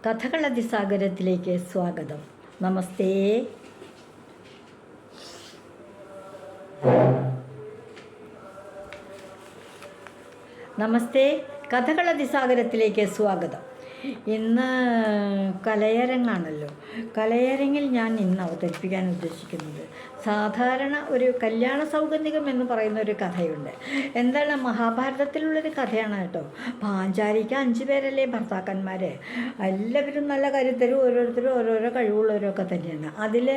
കഥകൾ അതിസാഗരത്തിലേക്ക് സ്വാഗതം. നമസ്തേ. നമസ്തേ. കഥകൾ അതിസാഗരത്തിലേക്ക് സ്വാഗതം. ഇന്ന് കലയരങ്ങാണല്ലോ. കലയരങ്ങിൽ ഞാൻ ഇന്ന് അവതരിപ്പിക്കാൻ ഉദ്ദേശിക്കുന്നത് സാധാരണ ഒരു കല്യാണ സൗഗന്ധികം എന്ന് പറയുന്ന ഒരു കഥയുണ്ട്. എന്താണ്, മഹാഭാരതത്തിലുള്ളൊരു കഥയാണ് കേട്ടോ. പാഞ്ചാലിക്ക് 5 പേരല്ലേ ഭർത്താക്കന്മാർ. എല്ലാവരും നല്ല കരുത്തരും ഓരോരുത്തരും ഓരോരോ കഴിവുള്ളവരൊക്കെ തന്നെയാണ്. അതിൽ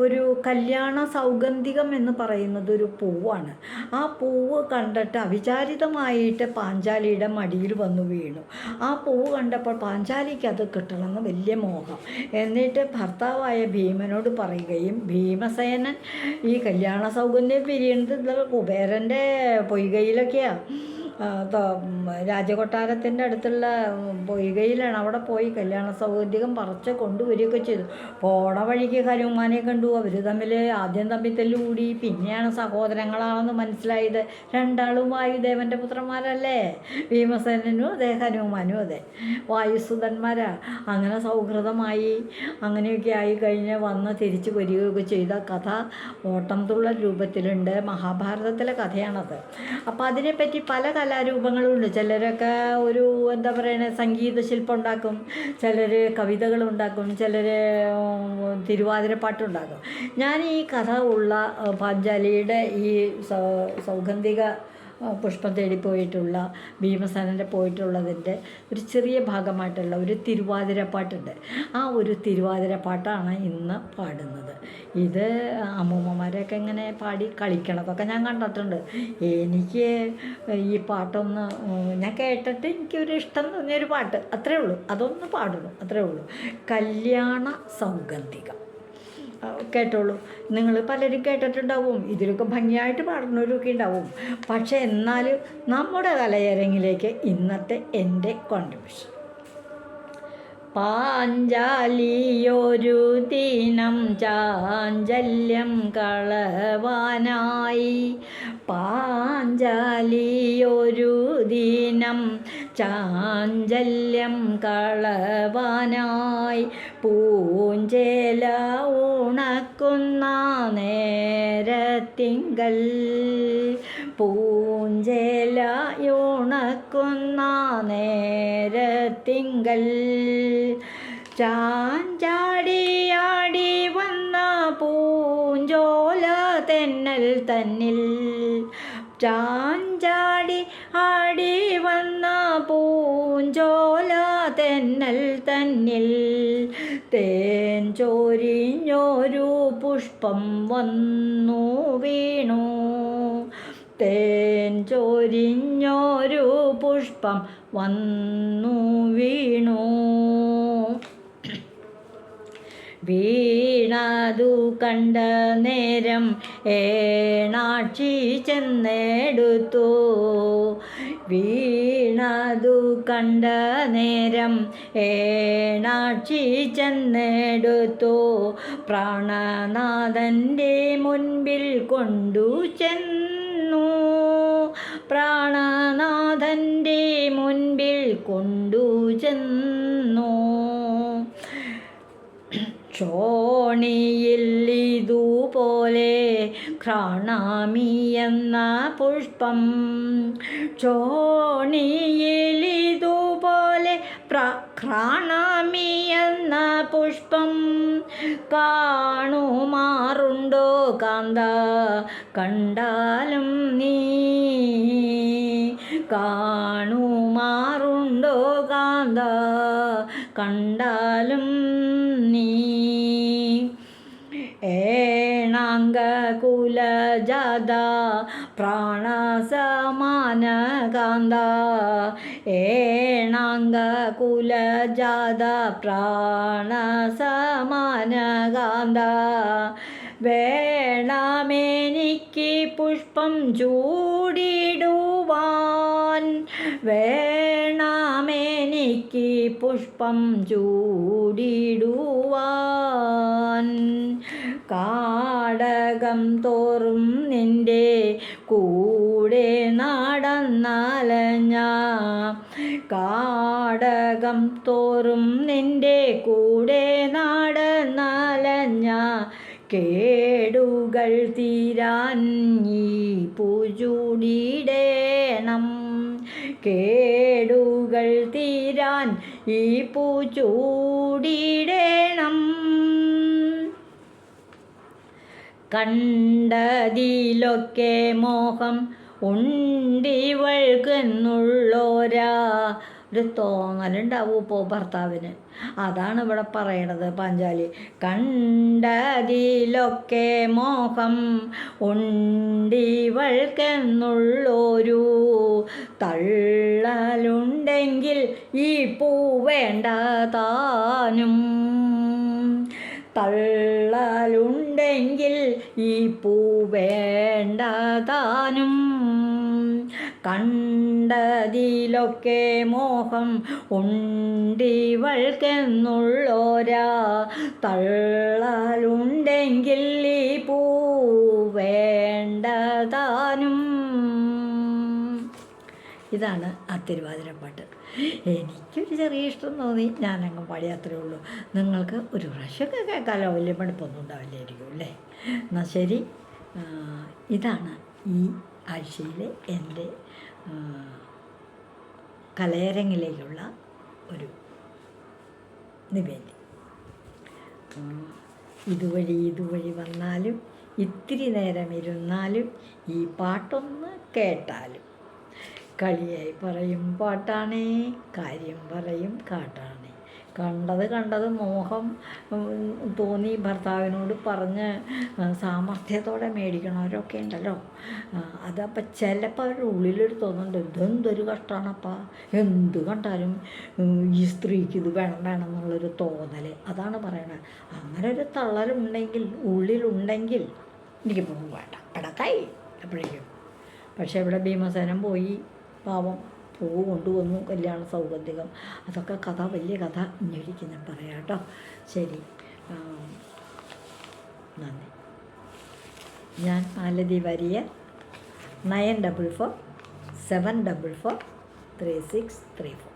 ഒരു കല്യാണ സൗഗന്ധികം എന്ന് പറയുന്നത് ഒരു പൂവാണ്. ആ പൂവ് കണ്ടിട്ട് അവിചാരിതമായിട്ട് പാഞ്ചാലിയുടെ മടിയിൽ വന്നു വീണു. ആ പൂവ് കണ്ടപ്പോൾ പാഞ്ചാലിക്ക് അത് കിട്ടണമെന്ന് വലിയ മോഹം. എന്നിട്ട് ഭർത്താവായ ഭീമനോട് പറയുകയും ഭീമസേനൻ ഈ കല്യാണ സൗഗന്ധികം പിരിയുന്നത് കുബേരൻ്റെ പൊയ്കയിലൊക്കെയാണ്, രാജകൊട്ടാരത്തിൻ്റെ അടുത്തുള്ള പൊയ്കയിലാണ്. അവിടെ പോയി കല്യാണ സൗഗന്ധികം പറിച്ച് കൊണ്ടുവരികയൊക്കെ ചെയ്തു. പോണ വഴിക്ക് ഹനുമാനെ കണ്ടു. അവർ ആദ്യം തമ്മിൽ തല്ലുകൂടി. പിന്നെയാണ് സഹോദരങ്ങളാണെന്ന് മനസ്സിലായത്. രണ്ടാളും വായുദേവൻ്റെ പുത്രന്മാരല്ലേ. ഭീമസേനനും അതെ, ഹനുമാനും അതെ, വായുസുതന്മാരാ. അങ്ങനെ സൗഹൃദമായി അങ്ങനെയൊക്കെ ആയി കഴിഞ്ഞ് വന്ന് തിരിച്ചു വരികയൊക്കെ ചെയ്ത കഥ ഓട്ടംതുള്ളൽ രൂപത്തിലുണ്ട്. മഹാഭാരതത്തിലെ കഥയാണത്. അപ്പോൾ അതിനെപ്പറ്റി പല കലാരൂപങ്ങളുണ്ട്. ചിലരൊക്കെ ഒരു എന്താ പറയുക, സംഗീത ശില്പം ഉണ്ടാക്കും, ചിലർ കവിതകളുണ്ടാക്കും, ചിലർ തിരുവാതിരപ്പാട്ടുണ്ടാക്കും. ഞാൻ ഈ കഥ ഉള്ള പാഞ്ചാലിയുടെ ഈ സൗഗന്ധിക പുഷ്പം തേടിപ്പോയിട്ടുള്ള ഭീമസേനൻ്റെ പോയിട്ടുള്ളതിൻ്റെ ഒരു ചെറിയ ഭാഗമായിട്ടുള്ള ഒരു തിരുവാതിരപ്പാട്ടുണ്ട്. ആ ഒരു തിരുവാതിരപ്പാട്ടാണ് ഇന്ന് പാടുന്നത്. ഇത് അമ്മൂമ്മമാരൊക്കെ ഇങ്ങനെ പാടി കളിക്കണതൊക്കെ ഞാൻ കണ്ടിട്ടുണ്ട്. എനിക്ക് ഈ പാട്ടൊന്ന് ഞാൻ കേട്ടിട്ട് എനിക്കൊരു ഇഷ്ടം തോന്നിയൊരു പാട്ട്, അത്രേ ഉള്ളൂ. അതൊന്ന് പാടുന്നു, അത്രേ ഉള്ളൂ. കല്യാണ സൗഗന്ധികം കേട്ടോളൂ. നിങ്ങൾ പലരും കേട്ടിട്ടുണ്ടാവും, ഇതിലൊക്കെ ഭംഗിയായിട്ട് പാടുന്നവരൊക്കെ ഉണ്ടാവും. പക്ഷേ എന്നാലും നമ്മുടെ കലയരങ്ങിലേക്ക് ഇന്നത്തെ എൻ്റെ കോൺട്രിബ്യൂഷൻ. പാഞ്ചാലിയൊരു ദിനം ചാഞ്ചല്യം കളവാനായി. പാഞ്ചാലിയൊരു ദിനം ചാഞ്ചല്യം കളവാനായി. പൂഞ്ചേല ഉണക്കുന്ന നേരത്തിങ്കൽ, പൂഞ്ചേല ഉണക്കുന്ന നേരത്തിങ്കൽ ചാഞ്ചാടിയാടി വന്ന പൂഞ്ചോല തെന്നൽ തന്നിൽ. ചാഞ്ചാടി ആടി വന്ന പൂഞ്ചോല തെന്നൽ തന്നിൽ തേൻ ചോരിഞ്ഞൊരു പുഷ്പം വന്നു വീണു. തേൻ ചോരിഞ്ഞൊരു പുഷ്പം വന്നു വീണു. വീണതു കണ്ട നേരം ഏണാക്ഷി ചെന്നെടുത്തു. വീണതു കണ്ട നേരം ഏണാക്ഷി ചെന്നെടുത്തു. പ്രാണനാഥൻ്റെ മുൻപിൽ കൊണ്ടു ചെന്നു. പ്രാണനാഥൻ്റെ മുൻപിൽ കൊണ്ടു ചെന്നു. ചോണിയിൽ ഇതുപോലെ ഘ്രാണാമി എന്ന പുഷ്പം. ചോണിയിൽ ഇതുപോലെ ഘ്രാണാമി എന്ന പുഷ്പം കാണുമാറുണ്ടോ കാന്ത കണ്ടാലും നീ. കാണുമാറുണ്ടോ കാന്ത കണ്ടാലും നീ. ഏണാംഗകുലജാത പ്രാണസമാന കാന്ത. ഏണാംഗകുലജാത പ്രാണസമാന കാന്ത. വേണമെനിക്ക് പുഷ്പം ചൂടിടുവാൻ. വേണമെനിക്ക് പുഷ്പം ചൂടിടുവാൻ. കാടകം തോറും നിൻ്റെ കൂടെ നടന്നാലഞ്ഞ. കാടകം തോറും നിന്റെ കൂടെ നടന്നലഞ്ഞ കേടുകൾ തീരാൻ ഈ പൂച്ചൂടിയിടേണം. കേടുകൾ തീരാൻ ഈ പൂച്ചൂടിയിടേണം. കണ്ടതിലൊക്കെ മോഹം ഉണ്ടിവൾക്കെന്നുള്ളോരാ ഒരു തോന്നലുണ്ടാവും ഇപ്പോൾ ഭർത്താവിന്. അതാണ് ഇവിടെ പറയണത് പാഞ്ചാലി. കണ്ടതിലൊക്കെ മോഹം ഉണ്ടിവൾക്കെന്നുള്ളൊരു തള്ളലുണ്ടെങ്കിൽ ഈ പൂ വേണ്ട താനും. തള്ളലുണ്ടെങ്കിൽ ഈ പൂ വേണ്ട താനും. കണ്ടതിലൊക്കെ മോഹം ഉണ്ടിവൾക്കെന്നുള്ളോരാ തള്ളലുണ്ടെങ്കിൽ ഈ പൂ വേണ്ട താനും. ഇതാണ് ആ തിരുവാതിരപ്പാട്ട്. എനിക്കൊരു ചെറിയ ഇഷ്ടം തോന്നി, ഞാനങ്ങ് പാടി, അത്രയേ ഉള്ളൂ. നിങ്ങൾക്ക് ഒരു പ്രാവശ്യമൊക്കെ കേൾക്കാമല്ലോ, വലിയ പഠിപ്പൊന്നും ഉണ്ടാവില്ലായിരിക്കും അല്ലേ. എന്നാൽ ശരി, ഇതാണ് ഈ ആഴ്ചയിലെ എൻ്റെ കലയരങ്ങിലേക്കുള്ള ഒരു നിവേദ്യം. ഇതുവഴി വന്നാലും ഇത്തിരി നേരം ഇരുന്നാലും ഈ പാട്ടൊന്ന് കേട്ടാലും കളിയായി പറയും പാട്ടാണേ, കാര്യം പറയും കാട്ടാണേ. കണ്ടത് മോഹം തോന്നി ഭർത്താവിനോട് പറഞ്ഞ് സാമർഥ്യത്തോടെ മേടിക്കണവരൊക്കെ ഉണ്ടല്ലോ. അതപ്പം ചിലപ്പോൾ അവരുടെ ഉള്ളിലൊരു തോന്നുന്നുണ്ട്, ഇതെന്തൊരു കഷ്ടമാണപ്പാ, എന്ത് കണ്ടാലും ഈ സ്ത്രീക്ക് ഇത് വേണം എന്നുള്ളൊരു തോന്നൽ. അതാണ് പറയണത്. അങ്ങനെ ഒരു തള്ളലുണ്ടെങ്കിൽ, ഉള്ളിലുണ്ടെങ്കിൽ എനിക്ക് പോകും വേണ്ട, കിടക്കായി എപ്പോഴേക്കും. പക്ഷേ ഇവിടെ ഭീമസേനൻ പോയി, പാവം പൂ കൊണ്ടുവന്നു, കല്യാണ സൗഗന്ധികം. അതൊക്കെ കഥ, വലിയ കഥ ഇനിയൊരിക്കൽ ഞാൻ പറയാം കേട്ടോ. ശരി, നന്ദി. ഞാൻ മാലതി വാര്യർ, 9447443634.